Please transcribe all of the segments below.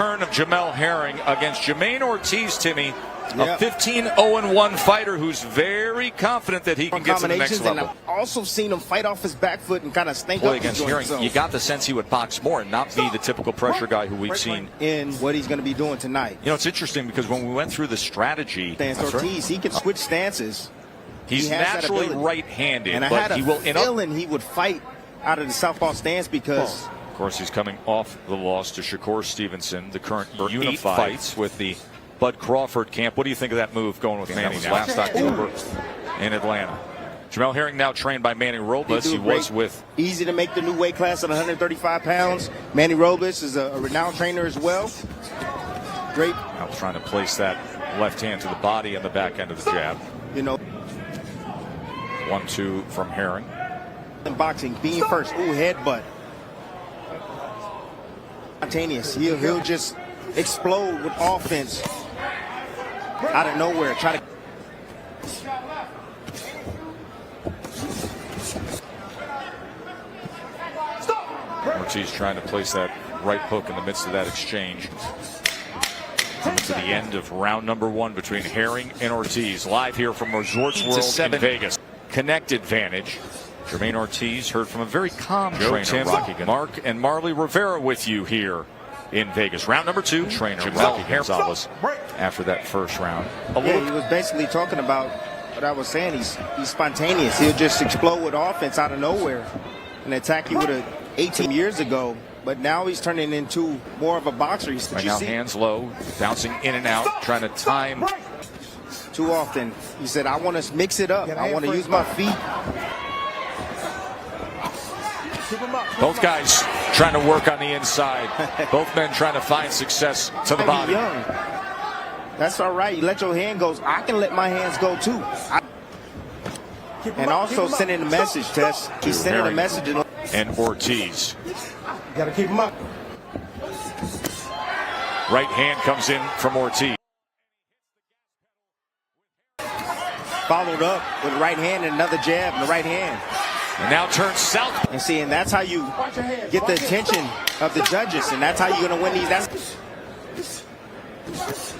Turn of Jamel Herring against Jamaine Ortiz, Timmy, a 15-0-1 fighter who's very confident that he can get to the next level. And I've also seen him fight off his back foot and kind of stink up against Herring. You got the sense he would box more and not be the typical pressure guy who we've seen in what he's going to be doing tonight. You know, it's interesting because when we went through the strategy, Ortiz, he can switch stances. He's naturally right-handed, and I had a feeling he would fight out of the southpaw stance because. Of course, he's coming off the loss to Shakur Stevenson, the current unified fights with the Bud Crawford camp. What do you think of that move going with Manny last October in Atlanta? Jamel Herring now trained by Manny Robles. He was with. Easy to make the new weight class at 135 pounds. Manny Robles is a renowned trainer as well. Great. Now trying to place that left hand to the body and the back end of the jab. You know. 1-2 from Herring. In boxing, being first. Ooh, headbutt. Spontaneous. He'll just explode with offense out of nowhere. Try to. Ortiz trying to place that right hook in the midst of that exchange. Coming to the end of round number 1 between Herring and Ortiz. Live here from Resorts World in Vegas. Connected Vantage. Jamaine Ortiz heard from a very calm trainer, Mark and Marley Rivera with you here in Vegas. Round number 2, trainer Jamel Herring after that first round. He was basically talking about what I was saying. He's spontaneous. He'll just explode with offense out of nowhere and attack you with a 18 years ago. But now he's turning into more of a boxer. Right now, hands low, bouncing in and out, trying to time. Too often. He said, I want to mix it up. I want to use my feet. Both guys trying to work on the inside. Both men trying to find success to the body. Young. That's all right. You let your hand go. I can let my hands go too. And also sending a message, Tess. He's sending a message. And Ortiz. Got to keep him up. Right hand comes in from Ortiz. Followed up with right hand and another jab in the right hand. And now turns south. And see, and that's how you get the attention of the judges, and that's how you're going to win these.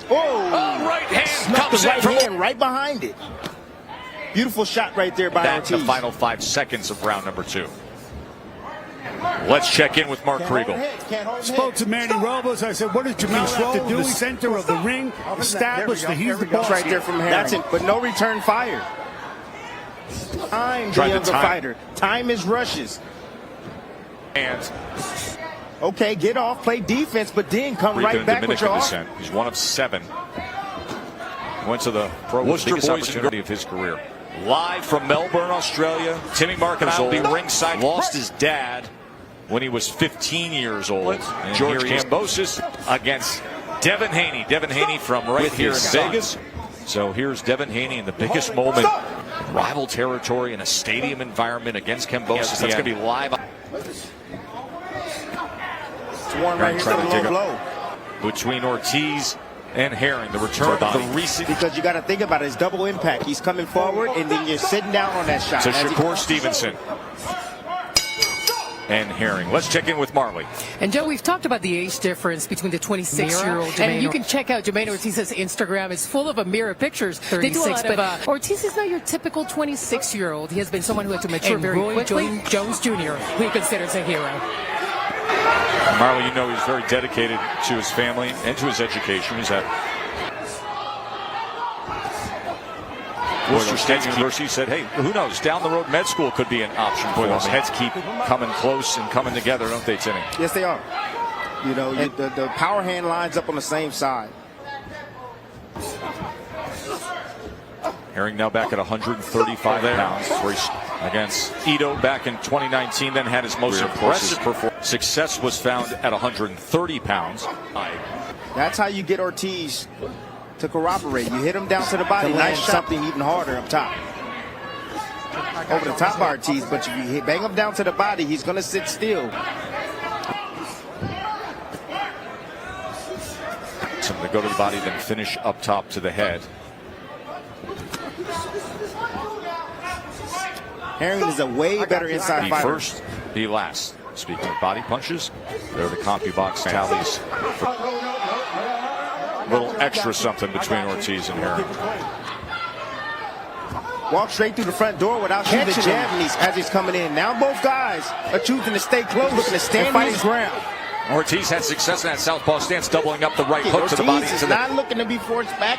Right hand comes right hand right behind it. Beautiful shot right there by Ortiz. That's the final 5 seconds of round number 2. Let's check in with Mark Kriegel. Spoke to Manny Robles. I said, what does Jamel have to do? The center of the ring, establish that he's the boss. Right there from Herring. That's it, but no return fire. Time, the younger fighter. Time is rushes. And okay, get off, play defense, but then come right back with your descent. He's one of 7. Went to the Pro Worcester biggest opportunity of his career. Live from Melbourne, Australia, Timmy Marcus will be ringside. Lost his dad when he was 15 years old. And George Kambosos against Devin Haney. Devin Haney from right here in Vegas. So here's Devin Haney in the biggest moment. Rival territory in a stadium environment against Kambosos. That's going to be live. It's one right here, a low blow. Between Ortiz and Herring, the return of the recent. Because you got to think about it, it's double impact. He's coming forward, and then you're sitting down on that shot. So Shakur Stevenson and Herring. Let's check in with Marley. And Joe, we've talked about the age difference between the 26-year-old Jamaine. And you can check out Jamaine Ortiz's Instagram. It's full of a mirror pictures. 36, but Ortiz is not your typical 26-year-old. He has been someone who had to mature very quickly. Jones Jr., who he considers a hero. Marley, you know he's very dedicated to his family and to his education. He's at Worcester State University. Said, hey, who knows? Down the road, med school could be an option for those heads keep coming close and coming together, don't they, Timmy? Yes, they are. You know, the power hand lines up on the same side. Herring now back at 135 pounds. Where he's against Ito back in 2019, then had his most impressive performance. Success was found at 130 pounds. That's how you get Ortiz to corroborate. You hit him down to the body, nice shot. Something even harder up top. Over the top of Ortiz, but if you bang him down to the body, he's going to sit still. Something to go to the body, then finish up top to the head. Herring is a way better inside fighter. Be first, be last. Speaking of body punches, there are the CompuBox tallies. little extra something between Ortiz and Herring. Walk straight through the front door without shooting the jab as he's coming in. Now both guys are choosing to stay close, looking to stand his ground. Ortiz had success in that southpaw stance, doubling up the right hook to the body. Ortiz is not looking to be forced back.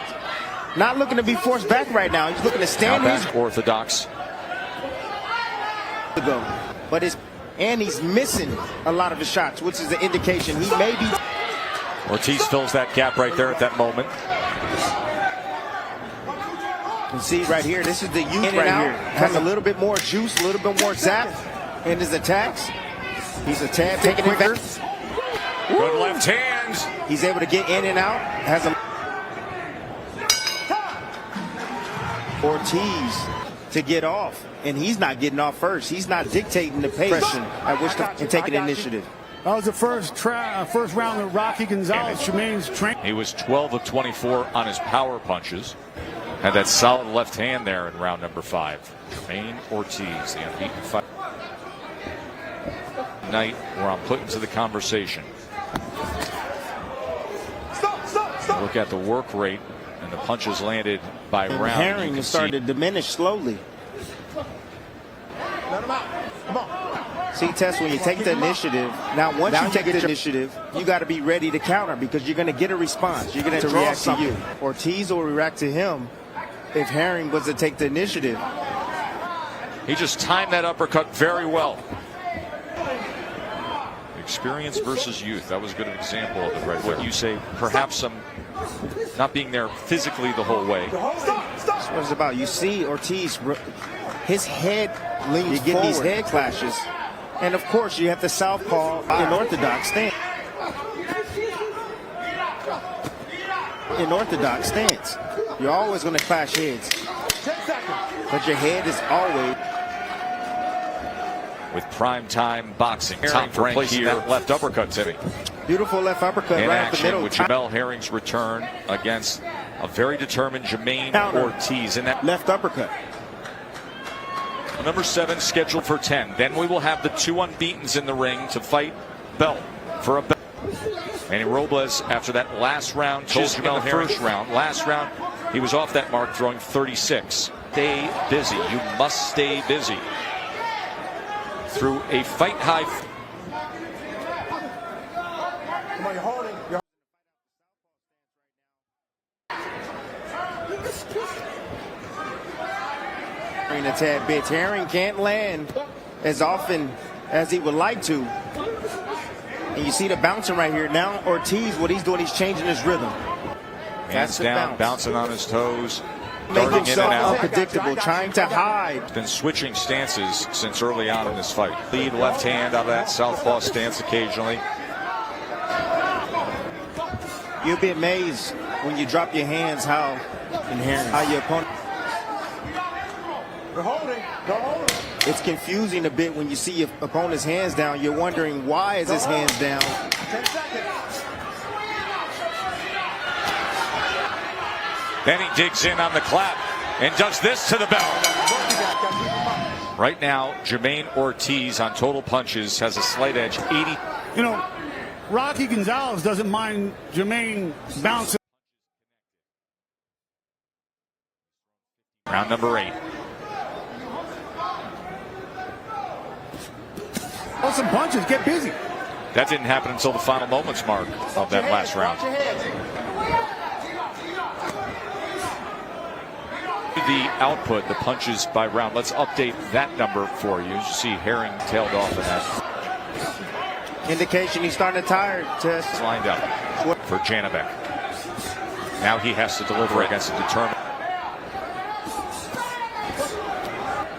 Not looking to be forced back right now. He's looking to stand his orthodox. But he's missing a lot of his shots, which is an indication he may be. Ortiz fills that gap right there at that moment. You see right here, this is the youth right here. Has a little bit more juice, a little bit more zap in his attacks. He's a tad bit quicker. Good left hand. He's able to get in and out. Has a Ortiz to get off, and he's not getting off first. He's not dictating the pace at which and taking initiative. That was the first round of Rocky Gonzalez, Jamaine's training. He was 12 of 24 on his power punches. Had that solid left hand there in round number 5. Jamaine Ortiz, the unbeaten fighter. Night where I'm put into the conversation. Look at the work rate and the punches landed by round. Herring is starting to diminish slowly. Let him out. Come on. See, Tess, when you take the initiative, now once you take the initiative, you got to be ready to counter because you're going to get a response. You're going to react to you. Ortiz will react to him if Herring was to take the initiative. He just timed that uppercut very well. Experience versus youth. That was a good example of it right there. You say perhaps some not being there physically the whole way. That's what it's about. You see Ortiz, his head leans forward. You get these head clashes. And of course, you have the southpaw in orthodox stance. In orthodox stance, you're always going to clash heads. But your head is always. With prime time boxing, time for placing that left uppercut, Timmy. Beautiful left uppercut in right action up the middle. With Jamel Herring's return against a very determined Jamaine Ortiz in that left uppercut. Number 7 scheduled for 10. Then we will have the 2 unbeatens in the ring to fight belt for a belt. Manny Robles, after that last round, told Jamel Herring last round, he was off that mark throwing 36. Stay busy. You must stay busy. Through a fight high. Come on, you're holding. A tad bit. Herring can't land as often as he would like to. And you see the bouncing right here. Now Ortiz, what he's doing, he's changing his rhythm. Hands down, bouncing on his toes. Making himself unpredictable, trying to hide. Been switching stances since early on in this fight. Lead left hand out of that southpaw stance occasionally. You'll be amazed when you drop your hands how your opponent. You're holding. Go hold him. It's confusing a bit when you see your opponent's hands down. You're wondering why is his hands down. 10 seconds. Then he digs in on the clap and does this to the bell. Right now, Jamaine Ortiz on total punches has a slight edge, 80. You know, Rocky Gonzalez doesn't mind Jamaine bouncing. Round number 8. Oh, some punches, get busy. That didn't happen until the final moments mark of that last round. The output, the punches by round. Let's update that number for you. You see Herring tailed off in that. Indication he's starting to tire. Test lined up for Janabek. Now he has to deliver against a determined.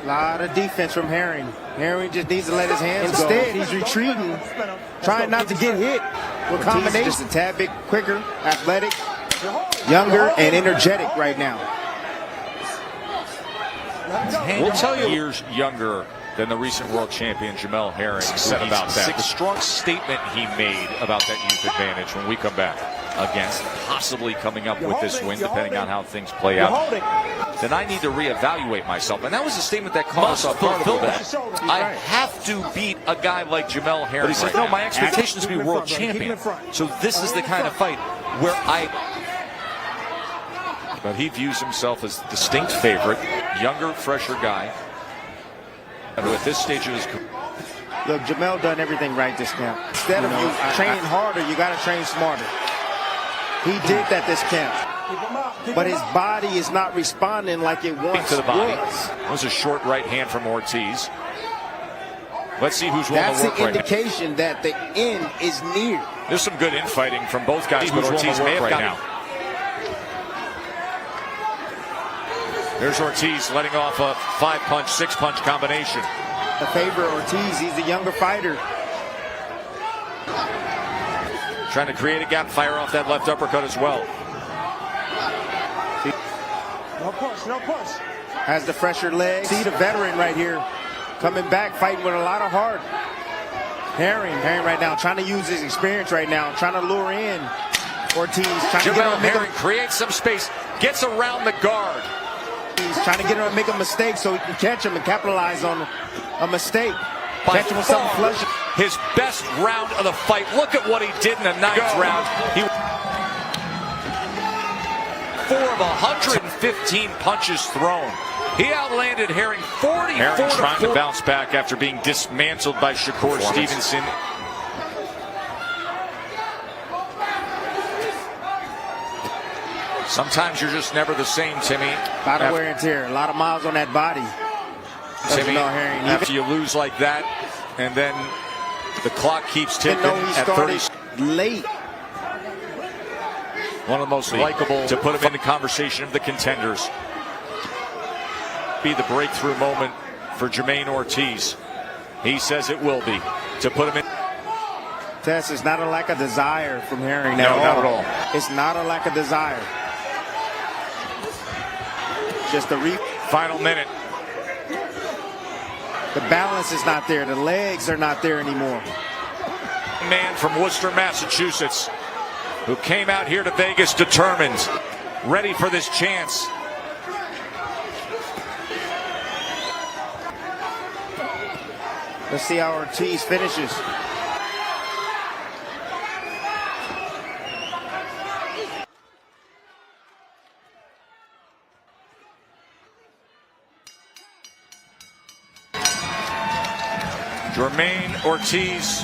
A lot of defense from Herring. Herring just needs to let his hands go. Instead, he's retreating, trying not to get hit. With combination, just a tad bit quicker, athletic, younger, and energetic right now. We'll tell you, years younger than the recent world champion Jamel Herring said about that. The strong statement he made about that youth advantage when we come back against possibly coming up with this win, depending on how things play out. Then I need to reevaluate myself. And that was a statement that caught us off guard a little bit. I have to beat a guy like Jamel Herring. But he said, no, my expectation is to be world champion. So this is the kind of fight where I But he views himself as distinct favorite, younger, fresher guy. And at this stage of his career. Look, Jamel done everything right this camp. Instead of you training harder, you got to train smarter. He did that this camp. But his body is not responding like it once to the body. was. That was a short right hand from Ortiz. Let's see who's won That's the work the right indication that the end is near. There's some good infighting from both guys, but Ortiz may have got now. There's Ortiz letting off a 5-punch, 6-punch combination. The favorite Ortiz, he's the younger fighter. Trying to create a gap, fire off that left uppercut as well. No push, no push. Has the fresher legs. See the veteran right here. Coming back, fighting with a lot of heart. Herring right now, trying to use his experience right now, trying to lure in Ortiz. Jamel Herring creates some space, gets around the guard. He's trying to get him to make a mistake so he can catch him and capitalize on a mistake. Catch him with something flush. His best round of the fight. Look at what he did in the 9th round. He 4 of 115 punches thrown. He outlanded Herring 44 Herring trying to bounce back after being dismantled by Shakur Stevenson. Sometimes you're just never the same, Timmy. A lot of wear and tear, a lot of miles on that body. Timmy, after you lose like that, and then the clock keeps ticking at 30. Late. One of the most likable to put him in the conversation of the contenders. Be the breakthrough moment for Jamaine Ortiz. He says it will be to put him in. Tess, it's not a lack of desire from Herring. No, not at all. It's not a lack of desire. Just the final minute. The balance is not there. The legs are not there anymore. Man from Worcester, Massachusetts, who came out here to Vegas determined, ready for this chance. Let's see how Ortiz finishes.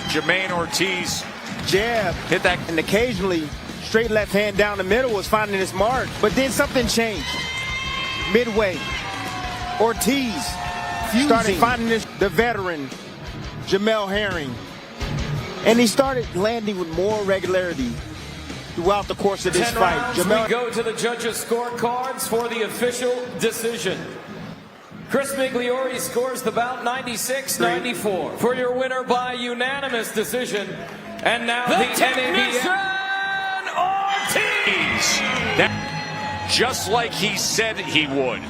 Jamaine Ortiz. Jab. Hit that. And occasionally, straight left hand down the middle was finding his mark. But then something changed. Midway, Ortiz started finding the veteran, Jamel Herring. And he started landing with more regularity throughout the course of this fight. We go to the judges' scorecards for the official decision. Chris Migliori scores the bout 96-94 for your winner by unanimous decision. And now the technician Ortiz. Just like he said he would.